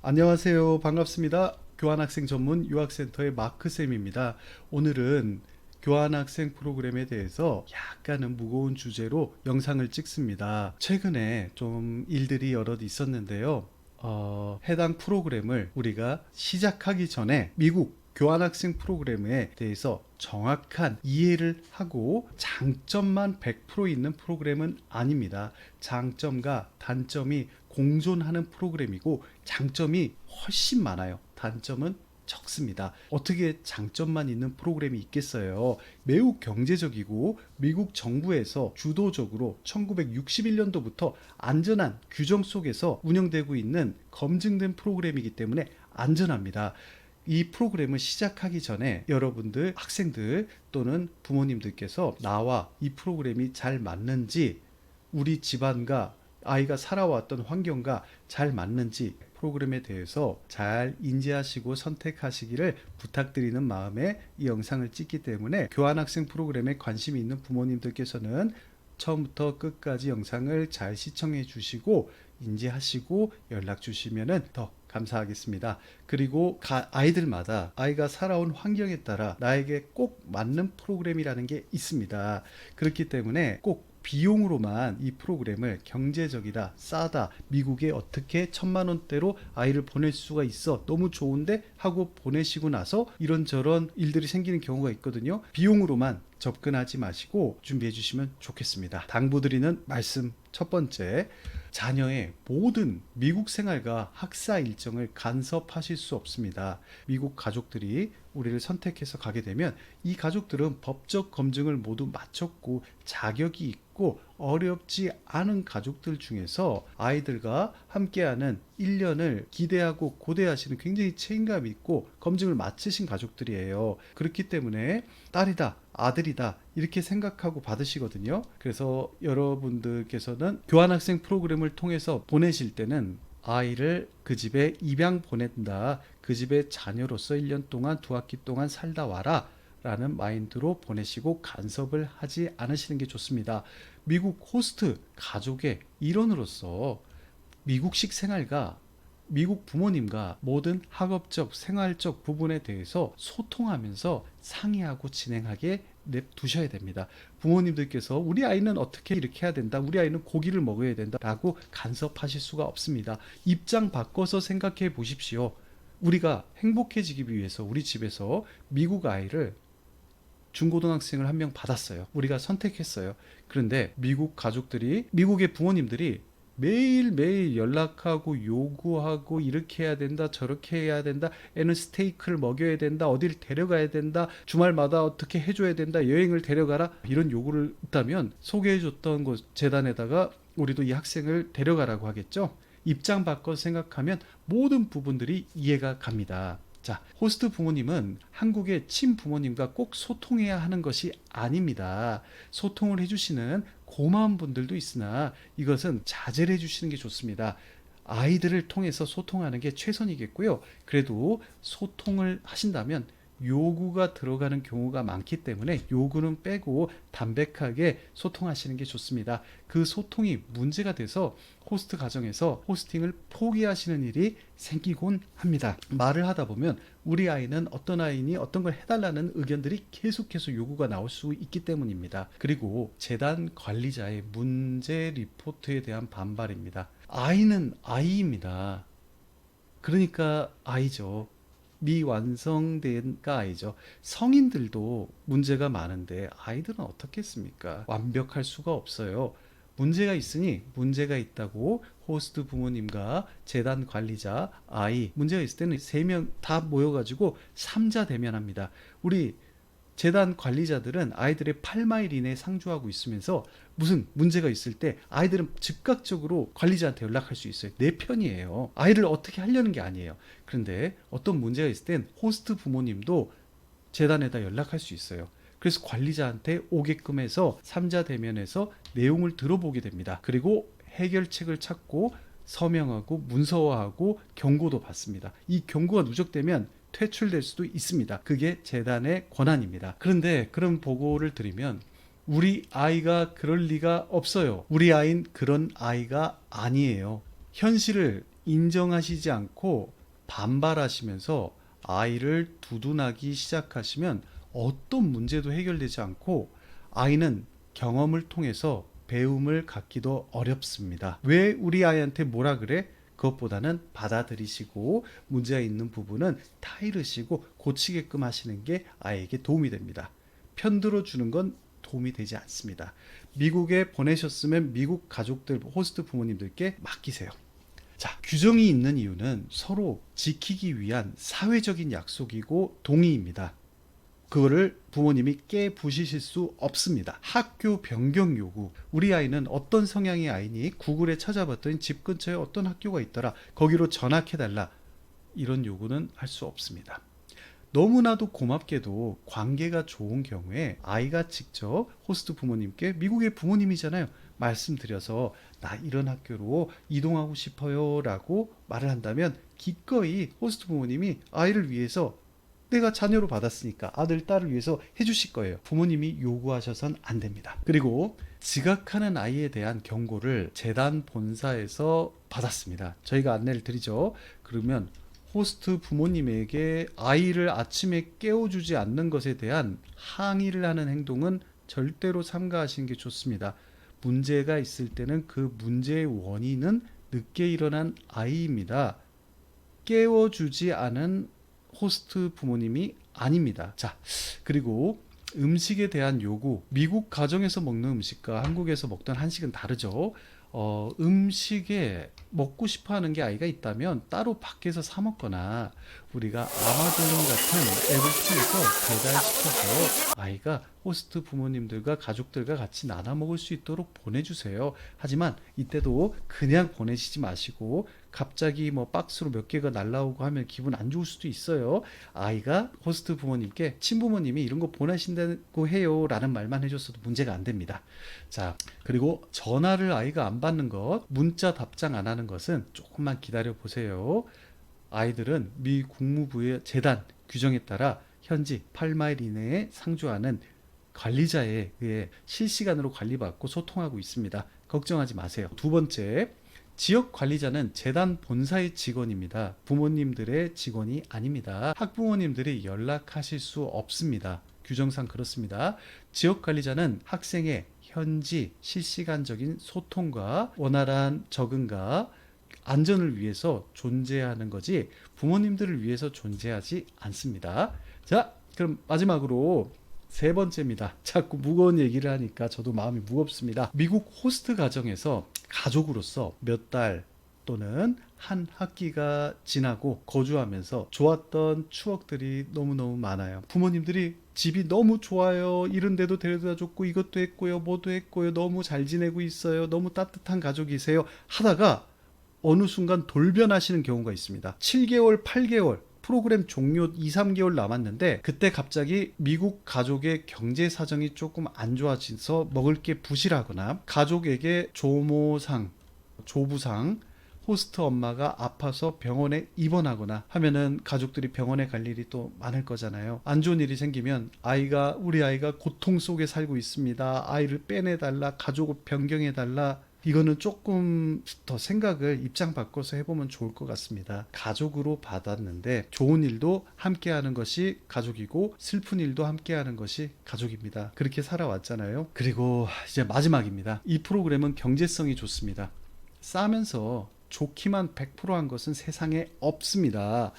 안녕하세요. 반갑습니다. 교환학생 전문 유학센터의 마크쌤입니다. 오늘은 교환학생 프로그램에 대해서 약간은 무거운 주제로 영상을 찍습니다. 최근에 좀 일들이 여럿 있었는데요. 해당 프로그램을 우리가 시작하기 전에 미국 교환학생 프로그램에 대해서 정확한 이해를 하고 장점만 100% 있는 프로그램은 아닙니다. 장점과 단점이 공존하는 프로그램이고 장점이 훨씬 많아요. 단점은 적습니다. 어떻게 장점만 있는 프로그램이 있겠어요? 매우 경제적이고 미국 정부에서 주도적으로 1961년도부터 안전한 규정 속에서 운영되고 있는 검증된 프로그램이기 때문에 안전합니다. 이 프로그램을 시작하기 전에 여러분들 학생들 또는 부모님들께서 나와 이 프로그램이 잘 맞는지, 우리 집안과 아이가 살아왔던 환경과 잘 맞는지 프로그램에 대해서 잘 인지하시고 선택하시기를 부탁드리는 마음에 이 영상을 찍기 때문에 교환학생 프로그램에 관심이 있는 부모님들께서는 처음부터 끝까지 영상을 잘 시청해 주시고 인지하시고 연락 주시면 더 감사하겠습니다. 그리고 아이들마다 아이가 살아온 환경에 따라 나에게 꼭 맞는 프로그램이라는 게 있습니다. 그렇기 때문에 꼭 비용으로만 이 프로그램을 경제적이다, 싸다, 미국에 어떻게 1,000만 원대로 아이를 보낼 수가 있어, 너무 좋은데 하고 보내시고 나서 이런저런 일들이 생기는 경우가 있거든요. 비용으로만 접근하지 마시고 준비해 주시면 좋겠습니다. 당부드리는 말씀 첫 번째, 자녀의 모든 미국 생활과 학사 일정을 간섭하실 수 없습니다. 미국 가족들이 우리를 선택해서 가게 되면 이 가족들은 법적 검증을 모두 마쳤고 자격이 있고 어렵지 않은 가족들 중에서 아이들과 함께하는 1년을 기대하고 고대하시는 굉장히 책임감 있고 검증을 마치신 가족들이에요. 그렇기 때문에 딸이다, 아들이다 이렇게 생각하고 받으시거든요. 그래서 여러분들께서는 교환학생 프로그램을 통해서 보내실 때는 아이를 그 집에 입양 보낸다, 그 집의 자녀로서 1년 동안 2학기 동안 살다 와라 라는 마인드로 보내시고 간섭을 하지 않으시는 게 좋습니다. 미국 호스트 가족의 일원으로서 미국식 생활과 미국 부모님과 모든 학업적, 생활적 부분에 대해서 소통하면서 상의하고 진행하게 냅두셔야 됩니다. 부모님들께서 우리 아이는 어떻게 이렇게 해야 된다, 우리 아이는 고기를 먹어야 된다 라고 간섭하실 수가 없습니다. 입장 바꿔서 생각해 보십시오. 우리가 행복해지기 위해서 우리 집에서 미국 아이를 중고등학생을 한 명 받았어요. 우리가 선택했어요. 그런데 미국 가족들이, 미국의 부모님들이 매일매일 연락하고 요구하고 이렇게 해야 된다, 저렇게 해야 된다, 애는 스테이크를 먹여야 된다, 어디를 데려가야 된다, 주말마다 어떻게 해줘야 된다, 여행을 데려가라 이런 요구를 했다면 소개해줬던 곳 재단에다가 우리도 이 학생을 데려가라고 하겠죠. 입장 바꿔 생각하면 모든 부분들이 이해가 갑니다. 자, 호스트 부모님은 한국의 친부모님과 꼭 소통해야 하는 것이 아닙니다. 소통을 해주시는 고마운 분들도 있으나 이것은 자제를 해주시는 게 좋습니다. 아이들을 통해서 소통하는 게 최선이겠고요. 그래도 소통을 하신다면 요구가 들어가는 경우가 많기 때문에 요구는 빼고 담백하게 소통하시는 게 좋습니다. 그 소통이 문제가 돼서 호스트 가정에서 호스팅을 포기하시는 일이 생기곤 합니다. 말을 하다 보면 우리 아이는 어떤 아이니 어떤 걸 해달라는 의견들이 계속해서 요구가 나올 수 있기 때문입니다. 그리고 재단 관리자의 문제 리포트에 대한 반발입니다. 아이는 아이입니다. 그러니까 아이죠. 미완성된 아이죠. 성인들도 문제가 많은데 아이들은 어떻겠습니까? 완벽할 수가 없어요. 문제가 있으니 문제가 있다고 호스트 부모님과 재단 관리자, 아이, 문제가 있을 때는 3명 다 모여가지고 3자 대면합니다. 우리 재단 관리자들은 아이들의 8마일 이내에 상주하고 있으면서 무슨 문제가 있을 때 아이들은 즉각적으로 관리자한테 연락할 수 있어요. 내 편이에요. 아이를 어떻게 하려는 게 아니에요. 그런데 어떤 문제가 있을 땐 호스트 부모님도 재단에다 연락할 수 있어요. 그래서 관리자한테 오게끔 해서 3자 대면에서 내용을 들어보게 됩니다. 그리고 해결책을 찾고 서명하고 문서화하고 경고도 받습니다. 이 경고가 누적되면 퇴출될 수도 있습니다. 그게 재단의 권한입니다. 그런데 그런 보고를 드리면 우리 아이가 그럴 리가 없어요. 우리 아이는 그런 아이가 아니에요. 현실을 인정하시지 않고 반발하시면서 아이를 두둔하기 시작하시면 어떤 문제도 해결되지 않고 아이는 경험을 통해서 배움을 갖기도 어렵습니다. 왜 우리 아이한테 뭐라 그래? 그것보다는 받아들이시고 문제가 있는 부분은 타이르시고 고치게끔 하시는 게 아이에게 도움이 됩니다. 편들어 주는 건 도움이 되지 않습니다. 미국에 보내셨으면 미국 가족들, 호스트 부모님들께 맡기세요. 자, 규정이 있는 이유는 서로 지키기 위한 사회적인 약속이고 동의입니다. 그거를 부모님이 깨부시실 수 없습니다. 학교 변경 요구. 우리 아이는 어떤 성향의 아이니 구글에 찾아봤더니 집 근처에 어떤 학교가 있더라. 거기로 전학해달라. 이런 요구는 할 수 없습니다. 너무나도 고맙게도 관계가 좋은 경우에 아이가 직접 호스트 부모님께, 미국의 부모님이잖아요, 말씀드려서 나 이런 학교로 이동하고 싶어요 라고 말을 한다면 기꺼이 호스트 부모님이 아이를 위해서, 내가 자녀로 받았으니까 아들, 딸을 위해서 해주실 거예요. 부모님이 요구하셔선 안 됩니다. 그리고 지각하는 아이에 대한 경고를 재단 본사에서 받았습니다. 저희가 안내를 드리죠. 그러면 호스트 부모님에게 아이를 아침에 깨워주지 않는 것에 대한 항의를 하는 행동은 절대로 삼가하시는 게 좋습니다. 문제가 있을 때는 그 문제의 원인은 늦게 일어난 아이입니다. 깨워주지 않은 호스트 부모님이 아닙니다. 자, 그리고 음식에 대한 요구. 미국 가정에서 먹는 음식과 한국에서 먹던 한식은 다르죠. 음식에 먹고 싶어 하는 게 아이가 있다면 따로 밖에서 사 먹거나 우리가 아마존 같은 앱을 통해서 배달시켜서 아이가 호스트 부모님들과 가족들과 같이 나눠 먹을 수 있도록 보내주세요. 하지만 이때도 그냥 보내시지 마시고 갑자기 뭐 박스로 몇 개가 날라오고 하면 기분 안 좋을 수도 있어요. 아이가 호스트 부모님께 친부모님이 이런 거 보내신다고 해요 라는 말만 해줬어도 문제가 안 됩니다. 자, 그리고 전화를 아이가 안 받는 것, 문자 답장 안 하는 것은 조금만 기다려 보세요. 아이들은 미 국무부의 재단 규정에 따라 현지 8마일 이내에 상주하는 관리자에 의해 실시간으로 관리받고 소통하고 있습니다. 걱정하지 마세요. 두 번째, 지역 관리자는 재단 본사의 직원입니다. 부모님들의 직원이 아닙니다. 학부모님들이 연락하실 수 없습니다. 규정상 그렇습니다. 지역 관리자는 학생의 현지 실시간적인 소통과 원활한 적응과 안전을 위해서 존재하는 거지 부모님들을 위해서 존재하지 않습니다. 자, 그럼 마지막으로 세 번째입니다. 자꾸 무거운 얘기를 하니까 저도 마음이 무겁습니다. 미국 호스트 가정에서 가족으로서 몇 달 또는 한 학기가 지나고 거주하면서 좋았던 추억들이 너무너무 많아요. 부모님들이 집이 너무 좋아요. 이런 데도 데려다 줬고 이것도 했고요. 뭐도 했고요. 너무 잘 지내고 있어요. 너무 따뜻한 가족이세요. 하다가 어느 순간 돌변하시는 경우가 있습니다. 7개월, 8개월 프로그램 종료 2, 3개월 남았는데 그때 갑자기 미국 가족의 경제 사정이 조금 안 좋아져서 먹을 게 부실하거나 가족에게 조모상, 조부상, 호스트 엄마가 아파서 병원에 입원하거나 하면은 가족들이 병원에 갈 일이 또 많을 거잖아요. 안 좋은 일이 생기면 우리 아이가 고통 속에 살고 있습니다. 아이를 빼내달라, 가족을 변경해달라. 이거는 조금 더 생각을 입장 바꿔서 해보면 좋을 것 같습니다. 가족으로 받았는데 좋은 일도 함께 하는 것이 가족이고 슬픈 일도 함께 하는 것이 가족입니다. 그렇게 살아왔잖아요. 그리고 이제 마지막입니다. 이 프로그램은 경제성이 좋습니다. 싸면서 좋기만 100%한 것은 세상에 없습니다.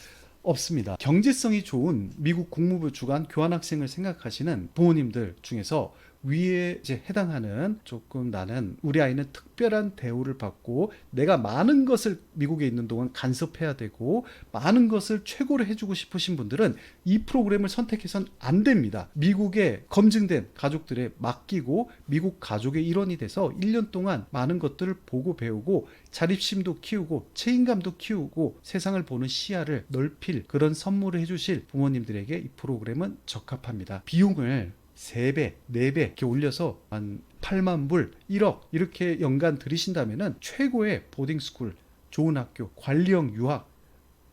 경제성이 좋은 미국 국무부 주관 교환학생을 생각하시는 부모님들 중에서 위에 이제 해당하는 조금 나는 우리 아이는 특별한 대우를 받고 내가 많은 것을 미국에 있는 동안 간섭해야 되고 많은 것을 최고로 해주고 싶으신 분들은 이 프로그램을 선택해서는 안 됩니다. 미국에 검증된 가족들에 맡기고 미국 가족의 일원이 돼서 1년 동안 많은 것들을 보고 배우고 자립심도 키우고 책임감도 키우고 세상을 보는 시야를 넓힐 그런 선물을 해주실 부모님들에게 이 프로그램은 적합합니다. 비용을 3배, 4배 이렇게 올려서 한 8만 불, 1억 이렇게 연간 들이신다면은 최고의 보딩스쿨, 좋은 학교, 관리형 유학,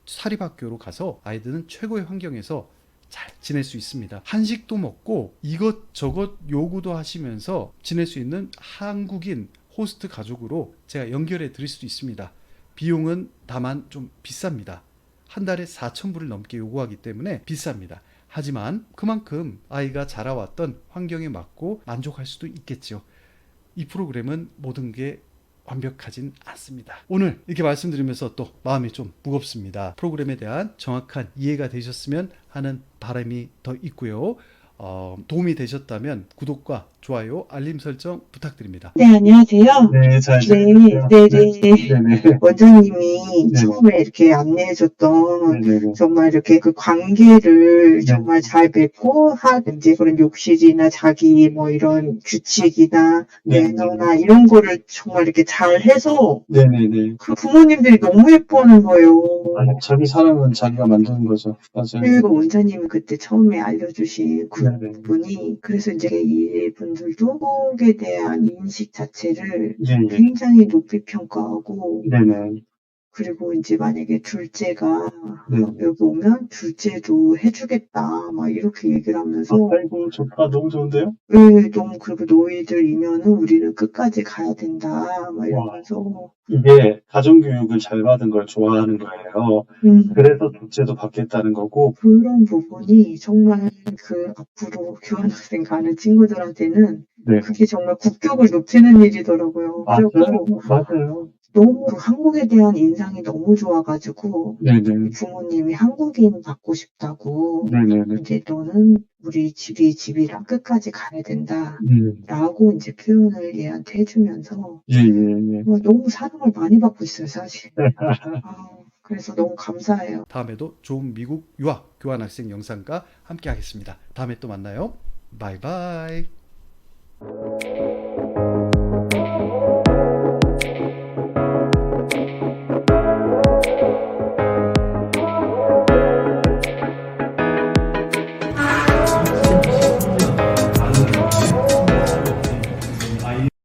사립학교로 가서 아이들은 최고의 환경에서 잘 지낼 수 있습니다. 한식도 먹고 이것저것 요구도 하시면서 지낼 수 있는 한국인 호스트 가족으로 제가 연결해 드릴 수도 있습니다. 비용은 다만 좀 비쌉니다. 한 달에 4,000불을 넘게 요구하기 때문에 비쌉니다. 하지만 그만큼 아이가 자라왔던 환경에 맞고 만족할 수도 있겠죠. 이 프로그램은 모든 게 완벽하진 않습니다. 오늘 이렇게 말씀드리면서 또 마음이 좀 무겁습니다. 프로그램에 대한 정확한 이해가 되셨으면 하는 바람이 더 있고요. 도움이 되셨다면 구독과 좋아요, 알림 설정 부탁드립니다. 네, 안녕하세요. 네, 잘 네, 들렸어요. 네네. 네네. 원장님이 네. 처음에 이렇게 안내해줬던 네네. 정말 이렇게 그 관계를 네. 정말 잘 맺고 이제 그런 욕실이나 자기 뭐 이런 규칙이나 네. 매너나 이런 거를 정말 이렇게 잘 해서 네네네. 그 부모님들이 너무 예뻐하는 거예요. 아니, 자기 사랑은 자기가 만드는 거죠. 맞아요. 그리고 원장님이 그때 처음에 알려주신 그 네네. 부분이 그래서 이제 이분들도 한국에 대한 인식 자체를 예, 예. 굉장히 높이 평가하고 네네. 그리고 이제 만약에 둘째가 네. 여기 오면 둘째도 해주겠다 막 이렇게 얘기를 하면서 아이고, 좋다. 너무 좋은데요? 왜 너무 그리고 너희들이면은 우리는 끝까지 가야 된다 막 이러면서 이게 가정교육을 잘 받은 걸 좋아하는 거예요. 그래서 둘째도 받겠다는 거고. 그런 부분이 정말 그 앞으로 교환학생 가는 친구들한테는 네. 그게 정말 국격을 높이는 일이더라고요. 맞아요. 그리고 맞아요. 너무 그 한국에 대한 인상이 너무 좋아가지고 네네. 부모님이 한국인 받고 싶다고 네네네. 이제 너는 우리 집이랑 끝까지 가야 된다 라고 이제 표현을 얘한테 해주면서 예, 예, 예. 너무 사랑을 많이 받고 있어요 사실. 그래서 너무 감사해요. 다음에도 좋은 미국 유학 교환학생 영상과 함께 하겠습니다. 다음에 또 만나요. 바이바이.